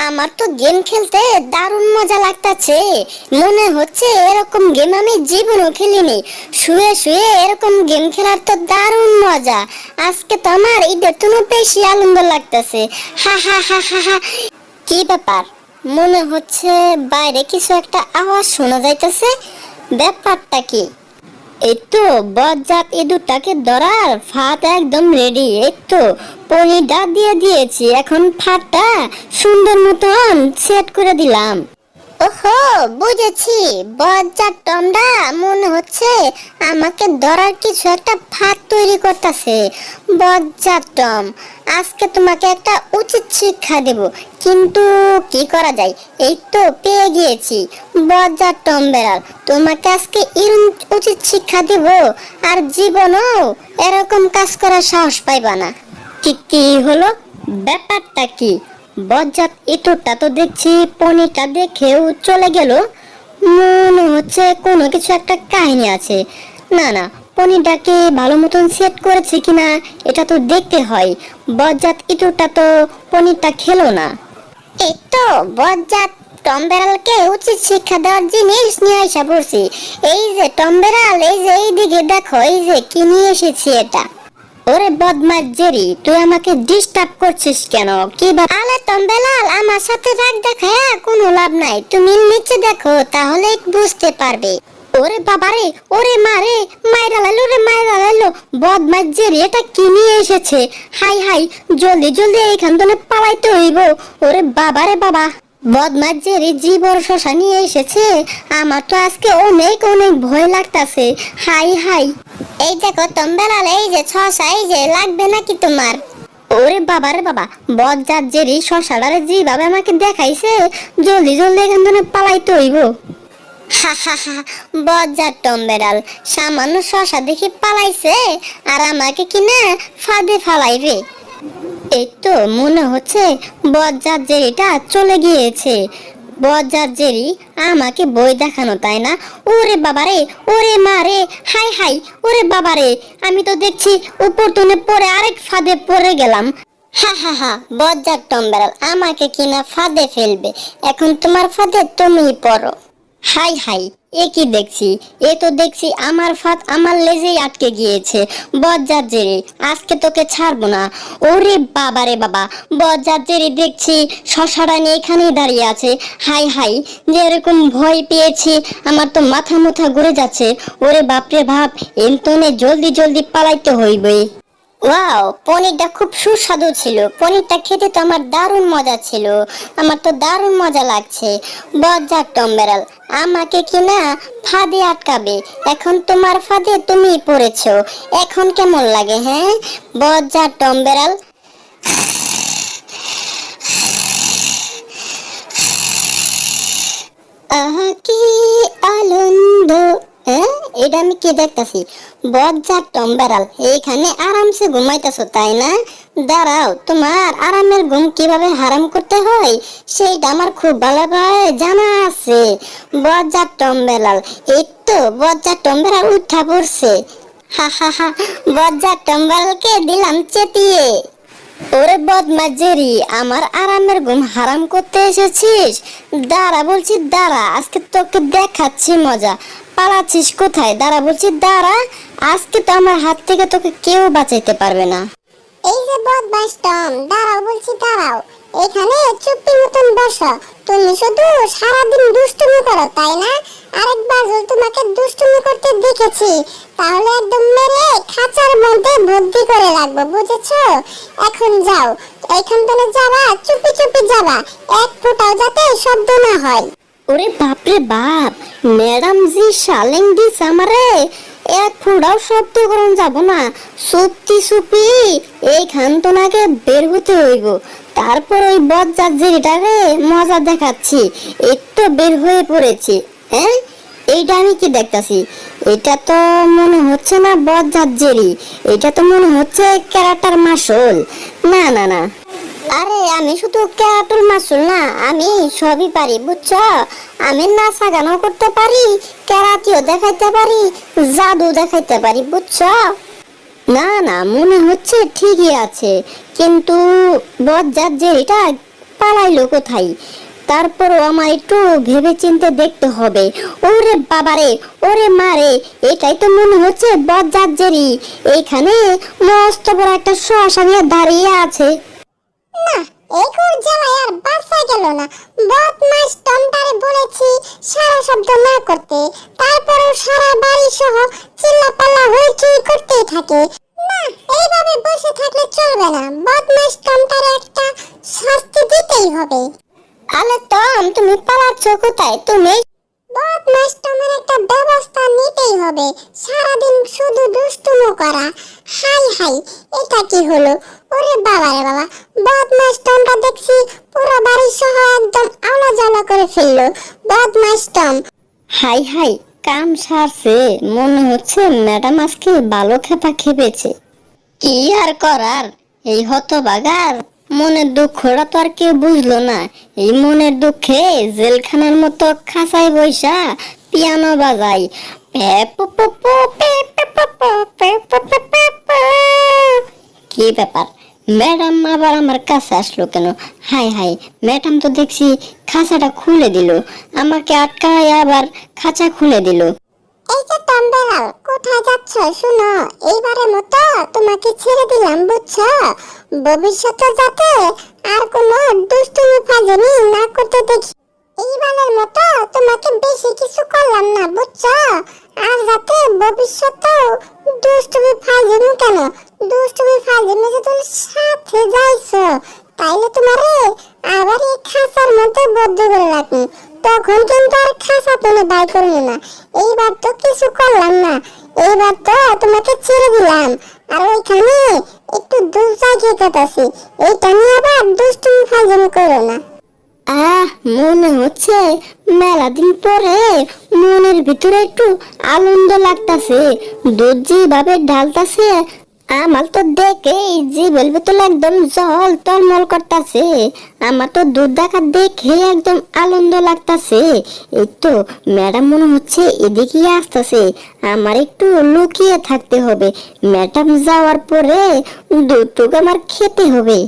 আমার তো গেম খেলতে দারুণ মজা লাগতাছে। মনে হচ্ছে এরকম গেম আমি জীবনেও খেলিনি। শুয়ে শুয়ে এরকম গেম খেলার তো দারুণ মজা। আজকে তো আমার ঈদের থেকে বেশি আনন্দ লাগতাছে। হা হা হা হা হা। কি ব্যাপার? মনে হচ্ছে বাইরে কিছু একটা আওয়াজ শোনা যাইতেছে। ব্যাপারটা কি? এই তো বজ্জাত ইঁদুরটাকে ধরার ফাঁদ একদম রেডি। এই তো পনি দাঁত দিয়ে দিয়েছি, এখন ফাঁদটা সুন্দর মতন সেট করে দিলাম। ওহো, বুঝেছি। বজ্জাত টমডা মনে হচ্ছে আমাকে ধরার কিছু একটা ফাঁদ তৈরি করতেছে। বজ্জাত টম, আজকে তোমাকে একটা উচিত শিক্ষা দেব। কিন্তু কি করা যায়? এই তো পেয়ে গিয়েছি। বজ্জাত টম বেড়াল, তোমাকে আজকে এরকম উচিত শিক্ষা দেব, আর জীবনও এরকম কাজ করার সাহস পাইবা না। ঠিক কি হলো? ব্যাপারটা কি? বজ্জাত ইঁদুরটা তো দেখছি পনিটা দেখেও চলে গেল। মনে হচ্ছে কোনো কিছু একটা কাহিনী আছে। না না, পনিটাকে ভালো মতন সেট করেছে কিনা এটা তো দেখতে হয়। বজ্জাত ইঁদুরটা তো পনিরটা খেলো না। এই তো বজ্জাত টমবেড়ালকে উচিত শিক্ষা দেওয়ার জিনিস নিয়ে আসা পড়ছি। এই যে টমবেড়াল, এই যে এইদিকে দেখো, এই যে কি নিয়ে এসেছি এটা। ওরে বদমাশ জেরি, তুই আমাকে ডিস্টার্ব করছিস কেন? কি আলে টমবেলাল, আমার সাথে রাগ দেখায় কোনো লাভ নাই। তুমি নিচে দেখো, তাহলে বুঝতে পারবে। ওরে বাবারে, ওরে মারে, মাইরা লাইলো রে, মাইরা লাইলো। বদমাশ জেরি, এটা কি নিয়ে এসেছে? হাই হাই, জলদি জলদি এইখান থেকে পালাইতে হইব। ওরে বাবারে বাবা, বদমাশ জেরি জি বড় শশা নিয়ে এসেছে। আমার তো আজকে অনেক অনেক ভয় লাগতাছে। High high. এই দেখো টমবেলাল, এই যে শশা, এই যে লাগবে নাকি তোমার? ওরে বাবারে বাবা, বজ্জাত জেরি শশাটারে যেভাবে আমাকে দেখাইছে, জলদি জলদি এখান থেকে পালাইতে হইব। হা হা হা। বজ্জাত টমবেলাল সামান্য শশা দেখি পালাইছে, আর আমাকে কিনা ফাঁদে ফালাইবে। এই তো মনে হচ্ছে বজ্জাত জেরিটা চলে গিয়েছে। বজ্জাত জেরি আমাকে বই দেখানো, তাই না? ওরে বাবারে, ওরে মারে, হাই হাই। ওরে বাবারে, আমি তো দেখছি উপর তুলে পড়ে আরেক ফাঁদে পড়ে গেলাম। হা হা হা। বজ্জাত টমবেলাল আমাকে কিনা ফাঁদে ফেলবে। এখন তোমার ফাঁদে তুমিই পড়ো। হাই হাই, এ কি দেখছি? এ তো দেখছি আমার ফাঁদ আমার লেজেই আটকে গিয়েছে। বজ্জাত জেরি, আজকে তোকে ছাড়বো না। ওরে বাবারে বাবা, বজ্জাত জেরি দেখছি শশাটা নিয়ে এখানেই দাঁড়িয়ে আছে। হাই হাই, যে এরকম ভয় পেয়েছি, আমার তো মাথা মুথা ঘুরে যাচ্ছে। ওরে বাপরে বাপ, এমতনে জলদি জলদি পালাইতে হইবে। ওয়াও, পনিরটা খুব সুস্বাদু ছিল। পনিরটা খেতে তো আমার দারুণ মজা ছিল। আমার তো দারুণ মজা লাগছে। বজ্জাত টমবেলাল আমাকে কিনা ফাঁদে আটকাবে। এখন তোমার ফাঁদে তুমি পড়েছো। এখন কেমন লাগে? হ্যাঁ বজ্জাত টমবেলাল? আহা কি আনন্দ। হ্যাঁ, এটা আমি কি দেখতাছি? বজ্জাত টমবেলাল এইখানে আরামসে ঘুমাইতেছো, তাই না? দাঁড়াও, তোমার আরামের ঘুম কিভাবে হারাম করতে হয় সেইটা আমার খুব ভালোভাবে জানা আছে। বজ্জাত টমবেলাল, এই তো বজ্জাত টমবেলাল উঠা পড়ছে। হা হা হা। বজ্জাত টমবেলালকে দিলাম চেতিয়ে। ওরে বদমাশ জেরি, আমার আরামের ঘুম হারাম করতে এসেছিস? দাঁড়া বলছি, দাঁড়া, আজকে তোকে দেখাচ্ছি মজা। পালাচ্ছিস কোথায়? দাঁড়া বলছি, দাঁড়া। আজকে তো আমার হাত থেকে তোকে কেউ বাঁচাইতে পারবে না। এই যে বদমাস টম, দাঁড়াও বলছি, দাঁড়াও। এখানে চুপটি মতন বসো। তুমি শুধু সারাদিন দুষ্টুমি করো, তাই না? আরেকবার যদি তোমাকে দুষ্টুমি করতে দেখেছি, তাহলে একদম মেরে খাঁচার মধ্যে বন্দি করে রাখবো, বুঝেছো? এখন যাও, এইখান থেকে যাবা, চুপি চুপি যাবা, এক ফোঁটাও যাতে শব্দ না হয়। ওরে বাপরে বাপ, ম্যাডাম জি শালেং দিস আমারে। এক ফুটাও শব্দ করন যাব না। সুপতি সুপি এইখান তো নাকে বের হতে হইব। তারপর ওই বজ্জাত জেরিটারে মজা দেখাচ্ছি। এই তো বের হয়ে পড়েছি। হ্যাঁ, এইটা আমি কি দেখতাছি? এটা তো মনে হচ্ছে না বজ্জাত জেরি, এটা তো মনে হচ্ছে ক্যারাটার মাসল। না না না, আরে আমি শুধু ক্যারাটুল মাসুল না, আমি সবই পারি, বুঝছো? আমি নাচা গানও করতে পারি, ক্যারাটিও দেখাইতে পারি, জাদু দেখাইতে পারি, বুঝছো? না না, মনে হচ্ছে ঠিকই আছে, কিন্তু বজ্জাত জেরিটা পালাইলো কোথায়? তারপরও আমার একটু ভেবে চিন্তে দেখতে হবে। ওরে বাবারে, ওরে মারে, এটাই তো মনে হচ্ছে বজ্জাজ্জেরই। এইখানে মস্ত বড় একটা শশা নিয়ে দাঁড়িয়ে আছে। না, এই কোর জ্বালায় আর বাঁচা গেল না। বদমাস টমটারে বলেছি সারা শব্দ না করতে, তারপরেও সারা বাড়ি সহ চিল্লাপাল্লা হইচই করতেই থাকে। না, এইভাবে বসে থাকলে চলবে না। বদমাস টমটারে একটা শাস্তি দিতেই হবে। আলে টম, তুমি পালাচ্ছ কোথায়? তুমি বদমাস টমের একটা ব্যবস্থা নিতেই হবে। সারাদিন শুধু দুষ্টুমো করা। হাই হাই, এটা কি হলো? ওরে বাবা রে বাবা, বদমাস টমটা দেখছি পুরো বাড়ি সহ একদম আলাজালা করে ফেললো। বদমাস টম। হাই হাই, কাম সারছে। মনে হচ্ছে ম্যাডাম আজকে ভালো খেপা খেপেছে। কি আর করার, এই হতভাগার মনের দুঃখটা তো আর কেউ বুঝলো না। এই মনের দুঃখে জেলখানার মতো খাঁচায় বৈশা পিয়ানো বাজাই। কি ব্যাপার, ম্যাডাম আবার আমার কাছে আসলো কেন? হাই হাই, ম্যাডাম তো দেখছি খাঁচাটা খুলে দিল, আমাকে আটকায় আবার খাঁচা খুলে দিল। এই যে টমবেলাল, কোথায় যাচ্ছ? শুনো, এইবারের মতো তোমাকে ছেড়ে দিলাম, বুঝছো? ভবিষ্যতে যাতে আর কোনো দুষ্টুমি ফাজলামি না করতে দেখি। এইবারের মতো তোমাকে বেশি কিছু করলাম না, বুঝছো? আর যাতে ভবিষ্যতে দুষ্টুমি ফাজলামি কেন, দুষ্টুমি ফাজলামি যদি সাথে যাইছো, তাইলে তোমারে আবার এই খাঁচার মধ্যে বদ্ধ করে রাখি। তখন কিন্তু আর খাঁচা তুমি বাই করবে না। এইবার তো কিছু করলাম না, এইবার তো তোমাকে ছেড়ে দিলাম। আর ওইখানে একটু দূর জায়গায় কাটাছি, এইটা নিয়ে আবার দুষ্টুমি ফাজলামি করো না। মনে হচ্ছে মেলা দিন পরে মনের ভিতরে একটু আনন্দ লাগতাছে। দুধ যেভাবে ঢালতাছে, আমার তো দেখে জিভের ভিতরে একদম জল টলমল করতাছে। আমার তো দুধ দেখা দেখে একদম আনন্দ লাগতাছে। এই তো ম্যাডাম মনে হচ্ছে এদিকে আসতেছে, আমার একটু লুকিয়ে থাকতে হবে। ম্যাডাম যাওয়ার পরে দুধটুকু আমার খেতে হবে।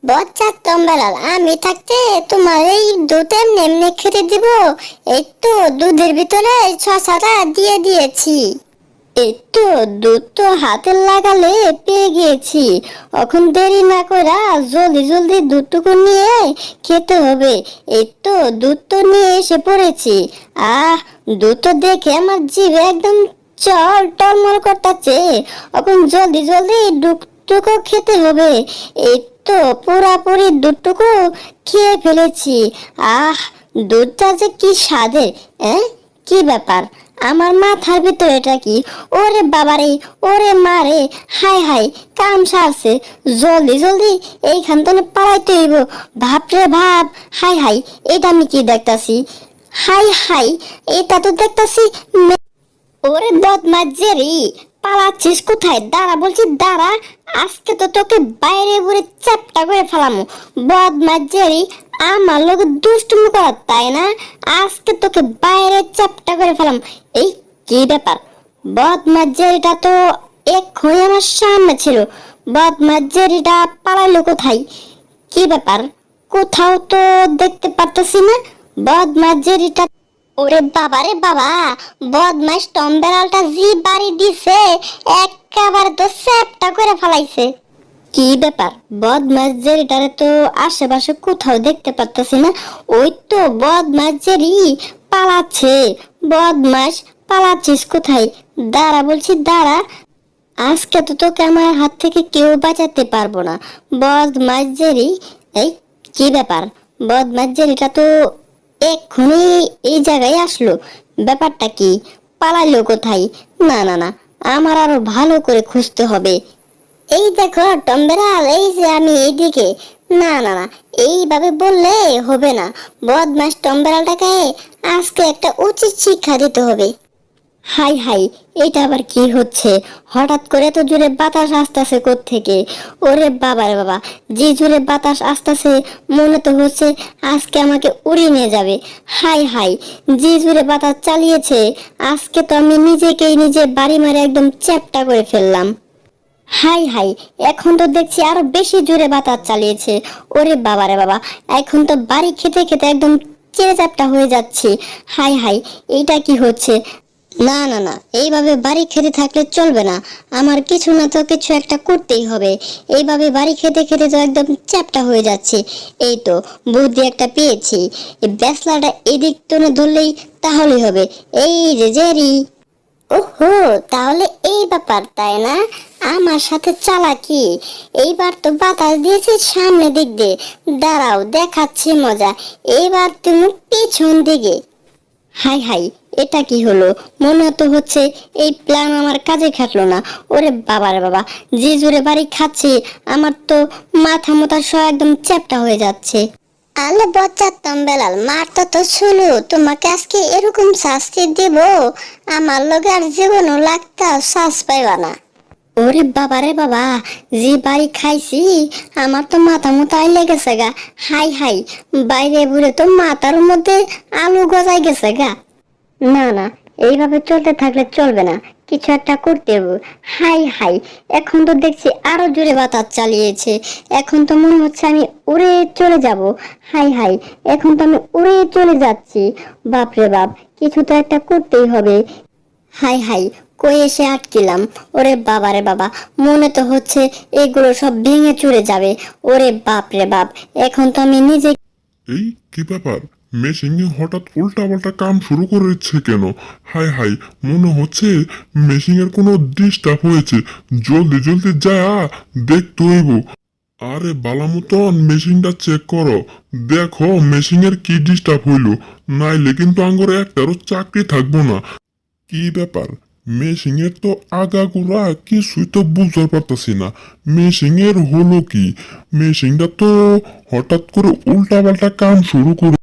বচ্চা টমবেলাল, আমি থাকতে তোমার এই দুধ এমনি এমনি খেতে দিব? এই তো দুধের ভিতরে শসাটা দিয়ে দিয়েছি। এই তো দুধ তো হাতে লাগালে পেয়ে গিয়েছি। এখন দেরি না করে জলদি জলদি দুধটুকু নিয়ে খেতে হবে। এই তো দুধ তো নিয়ে এসে পড়েছি। দুধ তো দেখে আমার জিভে একদম চল টলমল করতেছে। এখন জলদি জলদি দুধটুকু খেতে হবে। এই তো পুরাপুরি দুধটুকু খেয়ে ফেলেছি। দুধটা যে কি স্বাদের! কি ব্যাপার, আমার মাথার ভিতরে এটা কি? ওরে বাবারে, ওরে মারে, হাই হাই, কাম সারছে। জলদি জলদি এইখান থেকে পালাইতে হইব। ভাবরে ভাব, হাই হাই, এটা আমি কি দেখতাছি? হাই হাই, এটা তো দেখতাছি। ওরে বদমাস জেরি, পালাচ্ছিস কোথায়? দাঁড়া বলছি, দাঁড়া। আজকে তো তোকে বাইরে ঘুরে চ্যাপটা করে ফেলামু। বদমাস জেরি, আমার লোক দুষ্টুমি করার, তাই না? আজকে তোকে বাইরে চ্যাপটা করে ফেলাম। এই কি ব্যাপার, বদমাস জেরিটা তো এক্ষুনি আমার সামনে ছিল। বদমাস জেরিটা পালাইলো কোথায়? কি ব্যাপার, কোথাও তো দেখতে পারতেছি না বদমাস জেরিটা। ওরে বাবা রে বাবা, বদমাস টমবেলালটা জি বাড়ি দিছে, একেবারে তো স্যাপটা করে ফেলাইছে। কি ব্যাপার, বদমাস জেরিটারে তো আশেপাশে কোথাও দেখতে পারতেছি না। ওই তো বদমাস জেরি পালাচ্ছে। বদমাস, পালাচ্ছিস কোথায়? দাঁড়া বলছি, দাঁড়া। আজকে তো তোকে আমার হাত থেকে কেউ বাঁচাতে পারবো না। বদমাস জেরি, এই কি ব্যাপার, বদমাস জেরিটা তো এক্ষুনি এই জায়গায় আসলো। ব্যাপারটা কি? পালাইলো কোথায়? না না না, আমার আরো ভালো করে খুঁজতে হবে। এই দেখো টমবেলাল, এই যে আমি এইদিকে। না না না, এইভাবে বললে হবে না। বদমাস টমবেলালটাকে আজকে একটা উচিত শিক্ষা দিতে হবে। হাই হাই, এটা আবার কি হচ্ছে? হঠাৎ করে তো জোরে বাতাস আসতেছে কোত্থেকে? ওরে বাবা রে বাবা, যে জোরে বাতাস আসতেছে, মনে তো হচ্ছে আজকে আমাকে উড়িয়ে নিয়ে যাবে। হাই হাই, যে জোরে বাতাস চালিয়েছে, আজকে তো আমি নিজেকেই নিজে বাড়ি মারে একদম চ্যাপটা করে ফেললাম। হাই হাই, এখন তো দেখছি আরো বেশি জোরে বাতাস চালিয়েছে। ওরে বাবা রে বাবা, এখন তো বাড়ি খেতে খেতে একদম চেপটা হয়ে যাচ্ছে। হাই হাই, এইটা কি হচ্ছে? না না না, এইভাবে বাড়ি খেতে থাকলে চলবে না। আমার কিছু না তো কিছু একটা করতেই হবে। এইভাবে বাড়ি খেতে খেতে তো একদম চ্যাপটা হয়ে যাচ্ছে। এই তো বুদ্ধি একটা পেয়েছি, এই ব্যাসলাটা এদিক টেনে ধরলেই তাহলেই হবে। এই যে জেরি। ওহো, তাহলে এই ব্যাপার তাই না? আমার সাথে চালাকি। এইবার তো বাতাস দিয়েছে সামনে দিক দিয়ে, দাঁড়াও দেখাচ্ছি মজা। এইবার তুমি পিছন দিকে। হাই হাই, এটা কি হলো? মনে তো হচ্ছে এই প্ল্যান আমার কাজে খাটলো না। ওরে বাবা রে বাবা, যে জোরে বাড়ি খাচ্ছি, আমার তো মাথা মোথা সব একদম চ্যাপটা হয়ে যাচ্ছে। আলে বচ্চাতম বেলাল, মারতো তো শুনু, তোমাকে আজকে এরকম শাস্তি দেব, আমার লগে আর জীবনও লাগতা শ্বাস পাইবা না। ওরে বাবা রে বাবা, যে বাড়ি খাইছি, আমার তো মাথা মুথা লেগেছে গা। হাই হাই, বাইরে বুড়ে তো মাথার মধ্যে আলু গজাই গেছে গা। না না, এইভাবে চলতে থাকলে চলবে না, কিছু একটা করতে হবে। হাই হাই, এখন তো দেখছি আরো জোরে বাতাস চালিয়েছে। এখন তো মনে হচ্ছে আমি উড়ে চলে যাব। হাই হাই, এখন তো আমি উড়ে চলে যাচ্ছি। বাপরে বাপ, কিছু তো একটা করতেই হবে। হাই হাই, কই এসে আটকিলাম? ওরে বাবা রে বাবা, মনে তো হচ্ছে এগুলো সব ভেঙে চুরে যাবে। ওরে বাপ রে বাপ, এখন তো আমি নিজে। এই কি ব্যাপার, মেশিনে হঠাৎ উল্টা পাল্টা কাম শুরু করেছে কেন? হাই হাই, মনে হচ্ছে মেশিনের কোনো ডিস্টার্ব হয়েছে। জলদি জলদি যা দেখতে হইব। আরে বালা মতন মেশিনটা চেক করো, দেখো মেশিনের কি ডিস্টার্ব হইলো, নাইলে কিন্তু আঙ্গরে একটারও চাকরি থাকবো না। কি ব্যাপার, মেশিনের তো আগাগোড়া কিছুই তো বুঝতে পারতাছি না। মেশিনের হলো কি? মেশিনটা তো হঠাৎ করে উল্টা পাল্টা কাম শুরু করে